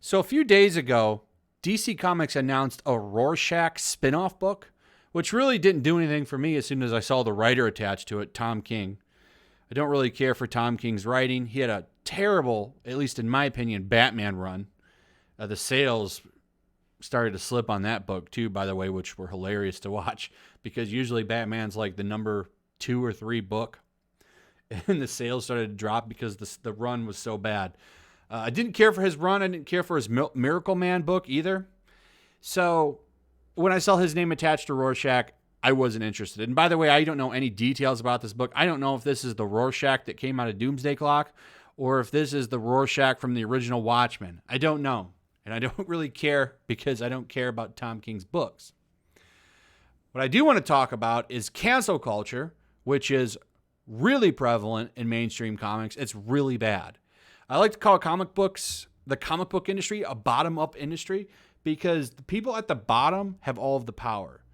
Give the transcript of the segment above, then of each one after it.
So a few days ago, DC Comics announced a Rorschach spin-off book, which really didn't do anything for me as soon as I saw the writer attached to it, Tom King. I don't really care for Tom King's writing. He had a terrible, at least in my opinion, Batman run. The sales started to slip on that book too, by the way, which were hilarious to watch because usually Batman's like the number 2 or 3 book, and the sales started to drop because the run was so bad. I didn't care for his run. I didn't care for his Miracle Man book either. So when I saw his name attached to Rorschach, I wasn't interested. And by the way, I don't know any details about this book. I don't know if this is the Rorschach that came out of Doomsday Clock or if this is the Rorschach from the original Watchmen. I don't know. And I don't really care because I don't care about Tom King's books. What I do want to talk about is cancel culture, which is really prevalent in mainstream comics. It's really bad. I like to call the comic book industry, a bottom-up industry because the people at the bottom have all of the power.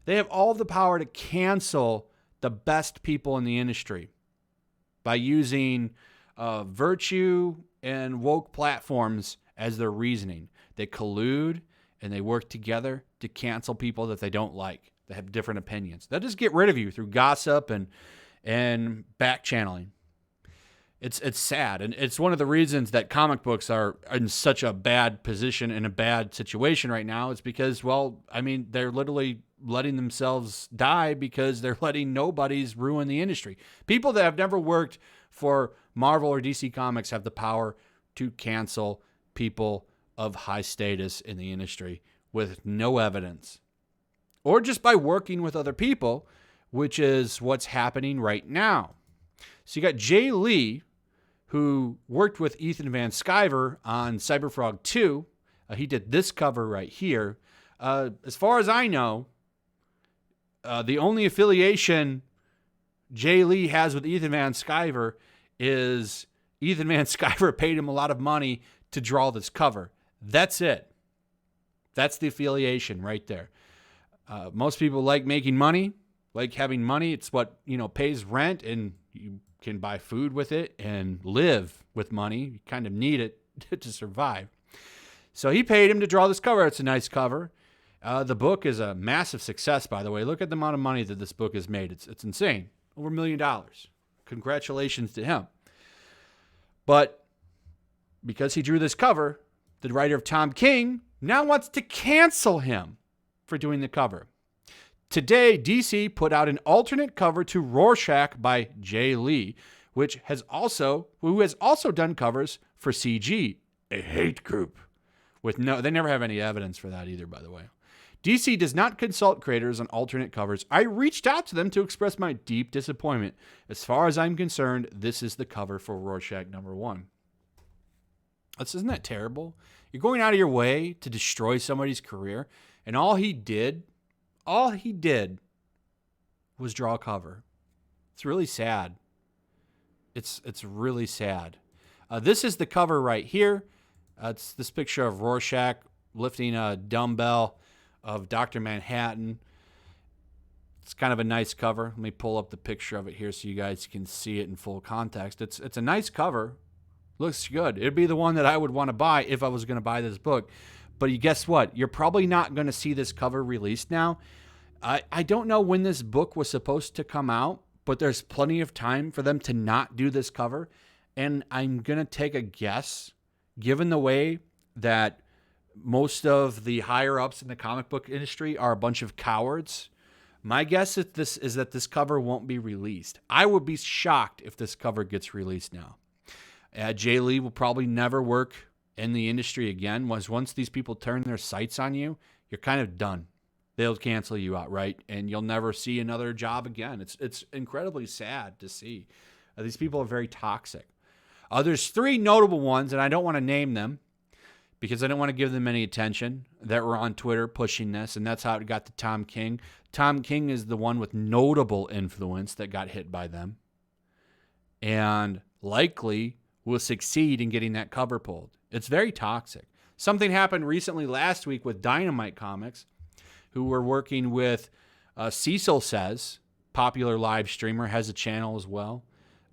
They have all of the power to cancel the best people in the industry by using virtue and woke platforms as their reasoning. They collude and they work together to cancel people that they don't like, that have different opinions. They'll just get rid of you through gossip and back channeling. It's sad, and it's one of the reasons that comic books are in such a bad position, in a bad situation right now. It's because, they're literally letting themselves die because they're letting nobodies ruin the industry. People that have never worked for Marvel or DC Comics have the power to cancel people of high status in the industry with no evidence, or just by working with other people, which is what's happening right now. So you got Jae Lee, who worked with Ethan Van Sciver on Cyberfrog 2. He did this cover right here. As far as I know, the only affiliation Jae Lee has with Ethan Van Sciver is Ethan Van Sciver paid him a lot of money to draw this cover. That's it. That's the affiliation right there. Most people like making money, like having money. It's what, pays rent, and you can buy food with it and live with money. You kind of need it to survive. So he paid him to draw this cover. It's a nice cover. The book is a massive success, by the way. Look at the amount of money that this book has made. It's insane. Over $1 million. Congratulations to him. But because he drew this cover, the writer of Tom King now wants to cancel him for doing the cover. Today, DC put out an alternate cover to Rorschach by Jae Lee, who has also done covers for CG, a hate group. They never have any evidence for that either, by the way. DC does not consult creators on alternate covers. I reached out to them to express my deep disappointment. As far as I'm concerned, this is the cover for Rorschach #1. Isn't that terrible? You're going out of your way to destroy somebody's career, and all he did was draw a cover. It's really sad. It's really sad. This is the cover right here. It's this picture of Rorschach lifting a dumbbell of Dr. Manhattan. It's kind of a nice cover. Let me pull up the picture of it here so you guys can see it in full context. It's a nice cover. Looks good. It'd be the one that I would want to buy if I was going to buy this book. But you guess what? You're probably not going to see this cover released now. I don't know when this book was supposed to come out, but there's plenty of time for them to not do this cover. And I'm going to take a guess, given the way that most of the higher-ups in the comic book industry are a bunch of cowards. My guess is that this cover won't be released. I would be shocked if this cover gets released now. Jae Lee will probably never work in the industry again. Once these people turn their sights on you, you're kind of done. They'll cancel you outright, and you'll never see another job again. It's incredibly sad to see. These people are very toxic. There's 3 notable ones, and I don't want to name them because I don't want to give them any attention, that were on Twitter pushing this, and that's how it got to Tom King. Tom King is the one with notable influence that got hit by them, and likely will succeed in getting that cover pulled. It's very toxic. Something happened recently last week with Dynamite Comics, who were working with Cecil Says, popular live streamer, has a channel as well.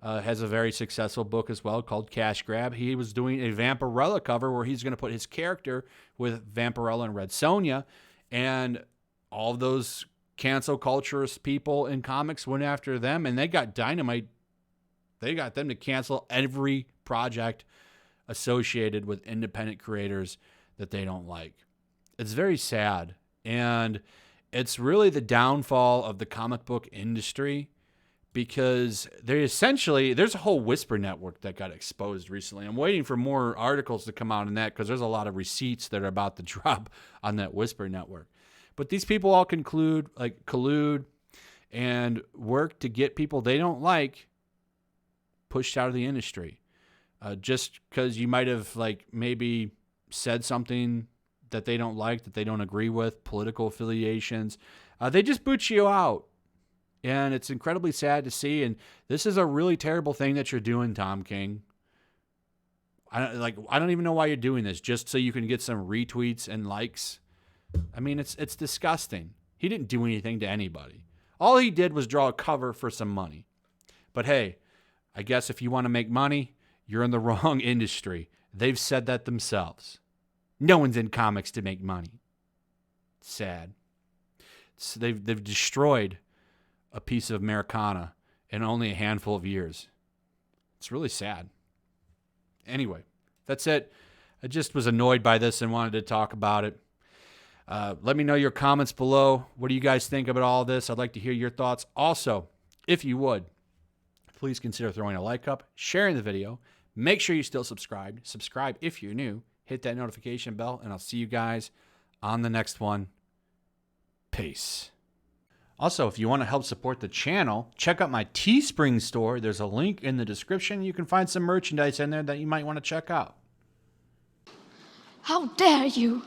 has a very successful book as well called Cash Grab. He was doing a Vampirella cover where he's going to put his character with Vampirella and Red Sonja, and all those cancel culturist people in comics went after them, and they got Dynamite. They got them to cancel every project associated with independent creators that they don't like. It's very sad, and it's really the downfall of the comic book industry, because there's a whole Whisper network that got exposed recently. I'm waiting for more articles to come out on that, because there's a lot of receipts that are about to drop on that Whisper network. But these people all collude and work to get people they don't like pushed out of the industry. Just because you might have maybe said something that they don't like, that they don't agree with, political affiliations, they just boot you out. And it's incredibly sad to see. And this is a really terrible thing that you're doing, Tom King. I don't even know why you're doing this, just so you can get some retweets and likes. I mean, it's disgusting. He didn't do anything to anybody. All he did was draw a cover for some money. But hey, I guess if you want to make money, you're in the wrong industry. They've said that themselves. No one's in comics to make money. It's sad. They've destroyed a piece of Americana in only a handful of years. It's really sad. Anyway, that's it. I just was annoyed by this and wanted to talk about it. Let me know your comments below. What do you guys think about all this? I'd like to hear your thoughts. Also, if you would, please consider throwing a like up, sharing the video. Make sure you still subscribed. Subscribe if you're new. Hit that notification bell, and I'll see you guys on the next one. Peace. Also, if you want to help support the channel, check out my Teespring store. There's a link in the description. You can find some merchandise in there that you might want to check out. How dare you!